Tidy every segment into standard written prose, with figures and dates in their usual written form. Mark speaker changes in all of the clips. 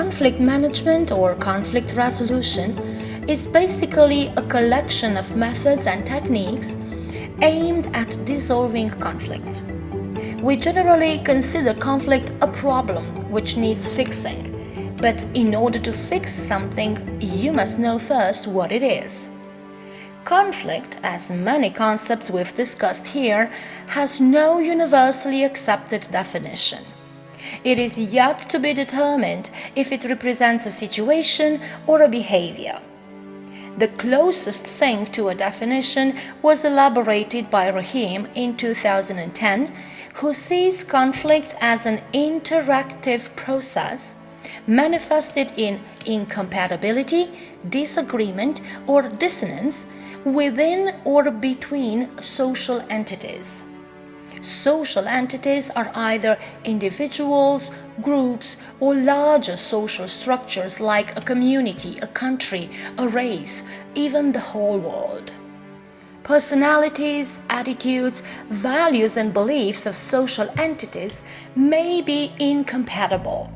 Speaker 1: Conflict management or conflict resolution is basically a collection of methods and techniques aimed at dissolving conflicts. We generally consider conflict a problem which needs fixing, but in order to fix something, you must know first what it is. Conflict, as many concepts we've discussed here, has no universally accepted definition. It is yet to be determined if it represents a situation or a behavior. The closest thing to a definition was elaborated by Rahim in 2010, who sees conflict as an interactive process manifested in incompatibility, disagreement, or dissonance within or between social entities. Social entities are either individuals, groups, or larger social structures like a community, a country, a race, even the whole world. Personalities, attitudes, values, and beliefs of social entities may be incompatible.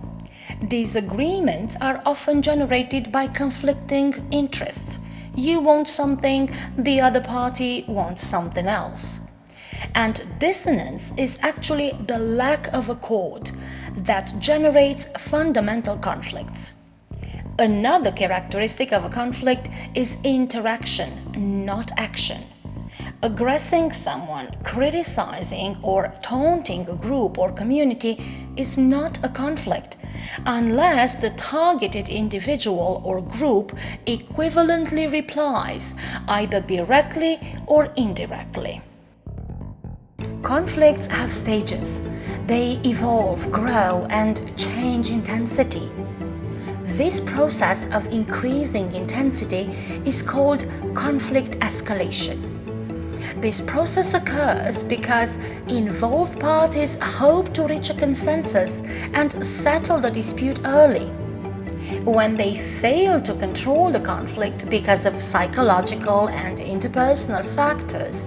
Speaker 1: Disagreements are often generated by conflicting interests. You want something, the other party wants something else. And dissonance is actually the lack of accord that generates fundamental conflicts. Another characteristic of a conflict is interaction, not action. Aggressing someone, criticizing or taunting a group or community is not a conflict unless the targeted individual or group equivalently replies, either directly or indirectly. Conflicts have stages. They evolve, grow, and change intensity. This process of increasing intensity is called conflict escalation. This process occurs because involved parties hope to reach a consensus and settle the dispute early. When they fail to control the conflict because of psychological and interpersonal factors,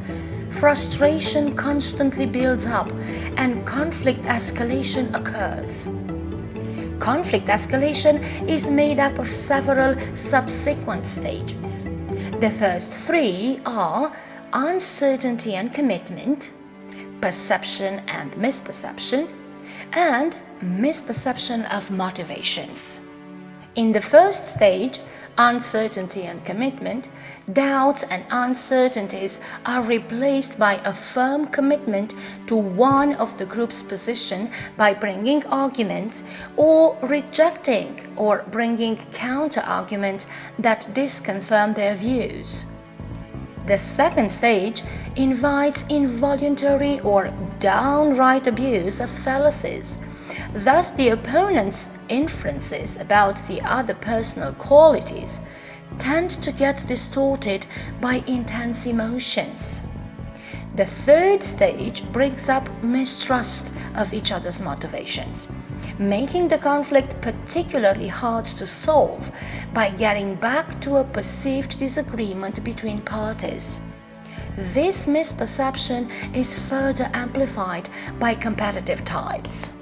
Speaker 1: frustration constantly builds up and conflict escalation occurs. Conflict escalation is made up of several subsequent stages. The first three are uncertainty and commitment, perception and misperception, and misperception of motivations. In the first stage, uncertainty and commitment, doubts and uncertainties are replaced by a firm commitment to one of the group's position by bringing arguments or rejecting or bringing counter-arguments that disconfirm their views. The second stage invites involuntary or downright abuse of fallacies. Thus, the opponent's inferences about the other personal qualities tend to get distorted by intense emotions. The third stage brings up mistrust of each other's motivations, making the conflict particularly hard to solve by getting back to a perceived disagreement between parties. This misperception is further amplified by competitive types.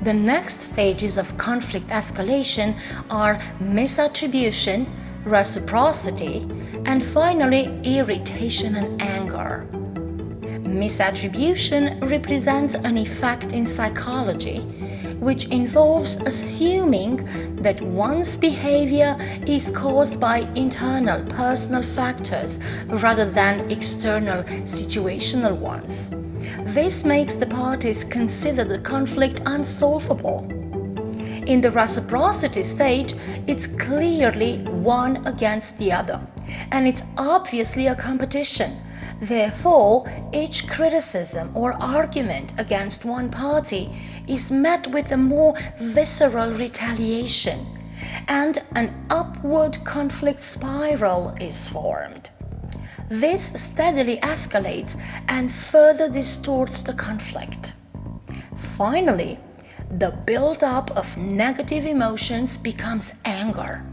Speaker 1: The next stages of conflict escalation are misattribution, reciprocity, and finally irritation and anger. Misattribution represents an effect in psychology which involves assuming that one's behavior is caused by internal personal factors rather than external situational ones. This makes the parties consider the conflict unsolvable. In the reciprocity stage, it's clearly one against the other, and it's obviously a competition. Therefore, each criticism or argument against one party is met with a more visceral retaliation, and an upward conflict spiral is formed. This steadily escalates and further distorts the conflict. Finally, the build-up of negative emotions becomes anger,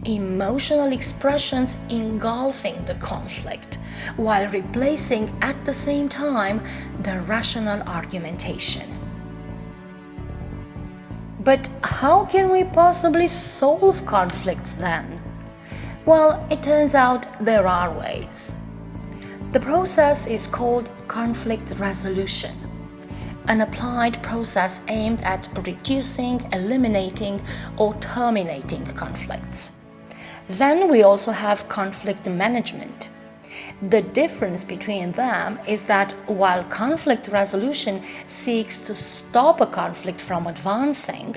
Speaker 1: emotional expressions engulfing the conflict, while replacing at the same time the rational argumentation. But how can we possibly solve conflicts then? Well, it turns out there are ways. The process is called conflict resolution, an applied process aimed at reducing, eliminating, or terminating conflicts. Then we also have conflict management. The difference between them is that while conflict resolution seeks to stop a conflict from advancing,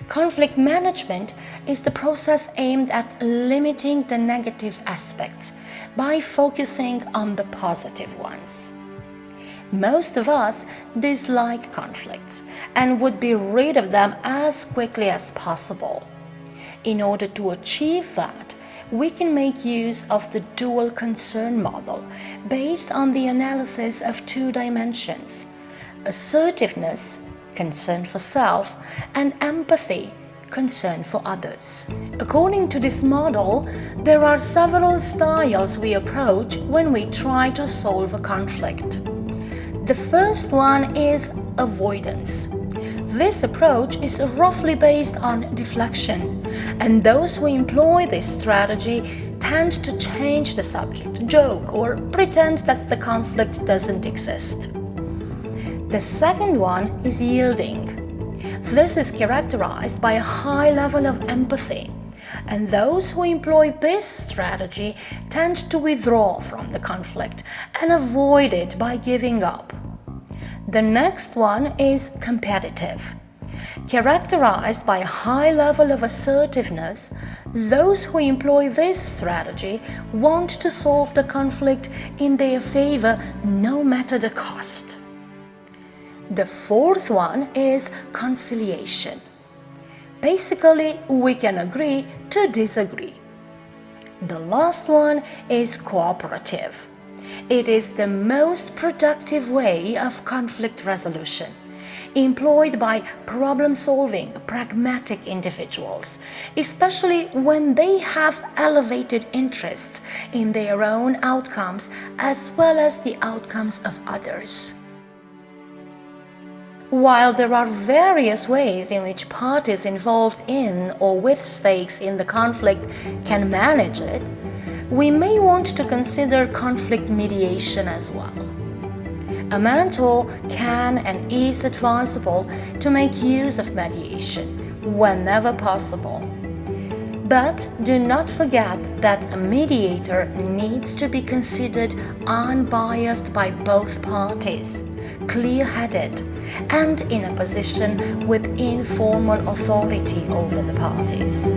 Speaker 1: conflict management is the process aimed at limiting the negative aspects by focusing on the positive ones. Most of us dislike conflicts and would be rid of them as quickly as possible. In order to achieve that, we can make use of the dual concern model based on the analysis of two dimensions: assertiveness, concern for self, and empathy, concern for others. According to this model, there are several styles we approach when we try to solve a conflict. The first one is avoidance. This approach is roughly based on deflection, and those who employ this strategy tend to change the subject, joke, or pretend that the conflict doesn't exist. The second one is yielding. This is characterized by a high level of empathy, and those who employ this strategy tend to withdraw from the conflict and avoid it by giving up. The next one is competitive. Characterized by a high level of assertiveness, those who employ this strategy want to solve the conflict in their favor no matter the cost. The fourth one is conciliation. Basically, we can agree to disagree. The last one is cooperative. It is the most productive way of conflict resolution, employed by problem-solving, pragmatic individuals, especially when they have elevated interests in their own outcomes as well as the outcomes of others. While there are various ways in which parties involved in or with stakes in the conflict can manage it, we may want to consider conflict mediation as well. A mentor can and is advisable to make use of mediation whenever possible. But do not forget that a mediator needs to be considered unbiased by both parties, clear-headed, and in a position with informal authority over the parties.